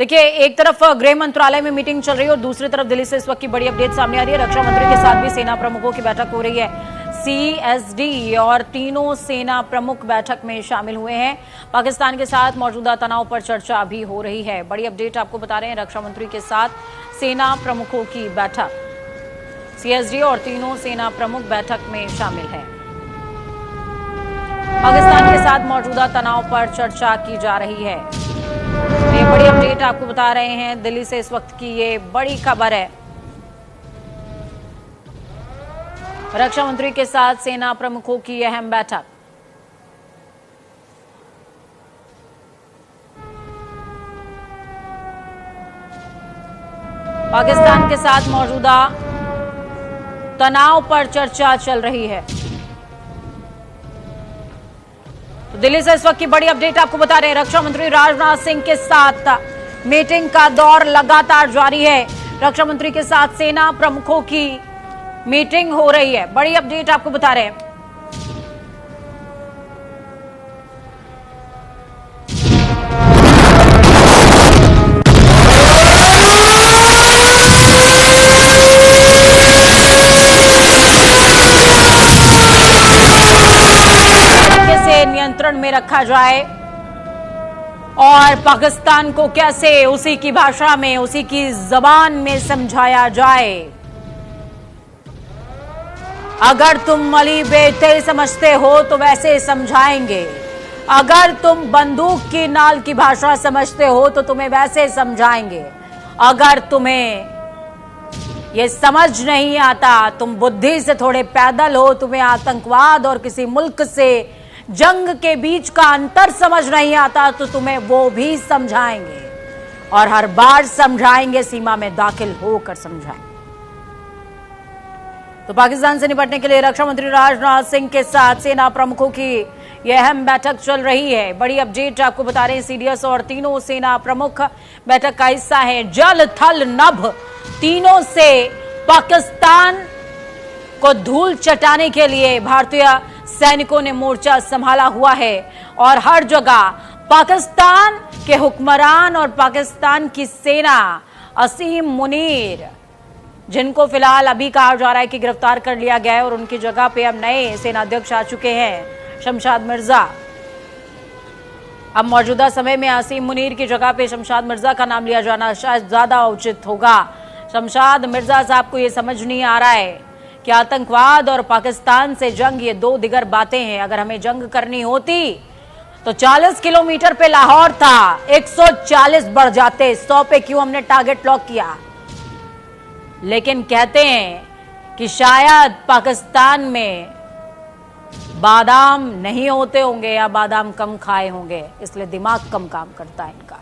देखिए, एक तरफ गृह मंत्रालय में मीटिंग चल रही है और दूसरी तरफ दिल्ली से इस वक्त की बड़ी अपडेट सामने आ रही है। रक्षा मंत्री के साथ भी सेना प्रमुखों की बैठक हो रही है। सीएसडी और तीनों सेना प्रमुख बैठक में शामिल हुए हैं। पाकिस्तान के साथ मौजूदा तनाव पर चर्चा भी हो रही है। बड़ी अपडेट आपको बता रहे हैं, रक्षा मंत्री के साथ सेना प्रमुखों की बैठक। सीएसडी और तीनों सेना प्रमुख बैठक में शामिल है। पाकिस्तान के साथ मौजूदा तनाव पर चर्चा की जा रही है। ये बड़ी अपडेट आपको बता रहे हैं, दिल्ली से इस वक्त की ये बड़ी खबर है। रक्षा मंत्री के साथ सेना प्रमुखों की अहम बैठक। पाकिस्तान के साथ मौजूदा तनाव पर चर्चा चल रही है। तो दिल्ली से इस वक्त की बड़ी अपडेट आपको बता रहे हैं, रक्षा मंत्री राजनाथ सिंह के साथ मीटिंग का दौर लगातार जारी है। रक्षा मंत्री के साथ सेना प्रमुखों की मीटिंग हो रही है। बड़ी अपडेट आपको बता रहे हैं। नियंत्रण में रखा जाए और पाकिस्तान को कैसे उसी की भाषा में, उसी की जबान में समझाया जाए। अगर तुम अली बेटे समझते हो तो वैसे समझाएंगे, अगर तुम बंदूक की नाल की भाषा समझते हो तो तुम्हें वैसे समझाएंगे, अगर तुम्हें यह समझ नहीं आता, तुम बुद्धि से थोड़े पैदल हो, तुम्हें आतंकवाद और किसी मुल्क से जंग के बीच का अंतर समझ नहीं आता, तो तुम्हें वो भी समझाएंगे और हर बार समझाएंगे, सीमा में दाखिल होकर समझाएंगे। तो पाकिस्तान से निपटने के लिए रक्षा मंत्री राजनाथ सिंह के साथ सेना प्रमुखों की यह अहम बैठक चल रही है। बड़ी अपडेट आपको बता रहे हैं, सीडीएस और तीनों सेना प्रमुख बैठक का हिस्सा है। जल थल नभ तीनों से पाकिस्तान को धूल चटाने के लिए भारतीय सैनिकों ने मोर्चा संभाला हुआ है और हर जगह पाकिस्तान के हुक्मरान और पाकिस्तान की सेना, असीम मुनीर, जिनको फिलहाल अभी कहा जा रहा है कि गिरफ्तार कर लिया गया है और उनकी जगह पे अब नए सेनाध्यक्ष आ चुके हैं, शमशाद मिर्जा। अब मौजूदा समय में असीम मुनीर की जगह पे शमशाद मिर्जा का नाम लिया जाना शायद ज्यादा उचित होगा। शमशाद मिर्जा साहब को यह समझ नहीं आ रहा है कि आतंकवाद और पाकिस्तान से जंग ये दो दिगर बातें हैं। अगर हमें जंग करनी होती तो 40 किलोमीटर पे लाहौर था, 140 बढ़ जाते, 100 पे क्यों हमने टारगेट लॉक किया। लेकिन कहते हैं कि शायद पाकिस्तान में बादाम नहीं होते होंगे या बादाम कम खाए होंगे, इसलिए दिमाग कम काम करता है इनका।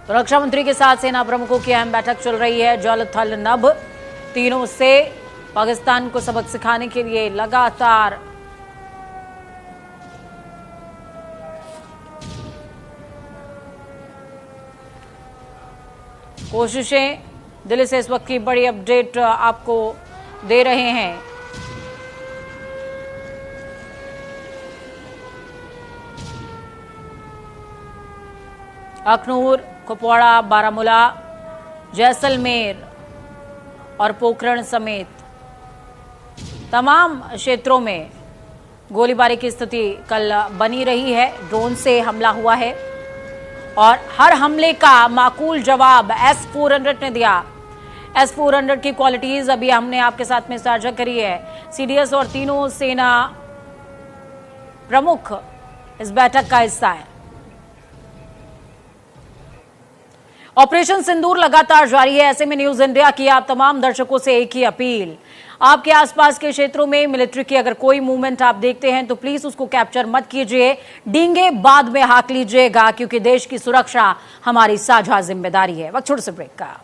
तो रक्षा मंत्री के साथ सेना प्रमुखों की अहम बैठक चल रही है। जल थल नभ तीनों से पाकिस्तान को सबक सिखाने के लिए लगातार कोशिशें। दिल्ली से इस वक्त की बड़ी अपडेट आपको दे रहे हैं। अखनूर, कुपवाड़ा, बारामूला, जैसलमेर और पोखरण समेत तमाम क्षेत्रों में गोलीबारी की स्थिति कल बनी रही है। ड्रोन से हमला हुआ है और हर हमले का माकूल जवाब S-400 ने दिया। S-400 की क्वालिटीज अभी हमने आपके साथ में साझा करी है। सीडीएस और तीनों सेना प्रमुख इस बैठक का हिस्सा है। ऑपरेशन सिंदूर लगातार जारी है। ऐसे में न्यूज इंडिया की आप तमाम दर्शकों से एक ही अपील, आपके आसपास के क्षेत्रों में मिलिट्री की अगर कोई मूवमेंट आप देखते हैं तो प्लीज उसको कैप्चर मत कीजिए, डींगे बाद में हाँक लीजिएगा, क्योंकि देश की सुरक्षा हमारी साझा जिम्मेदारी है। वक्त छोटे से ब्रेक का।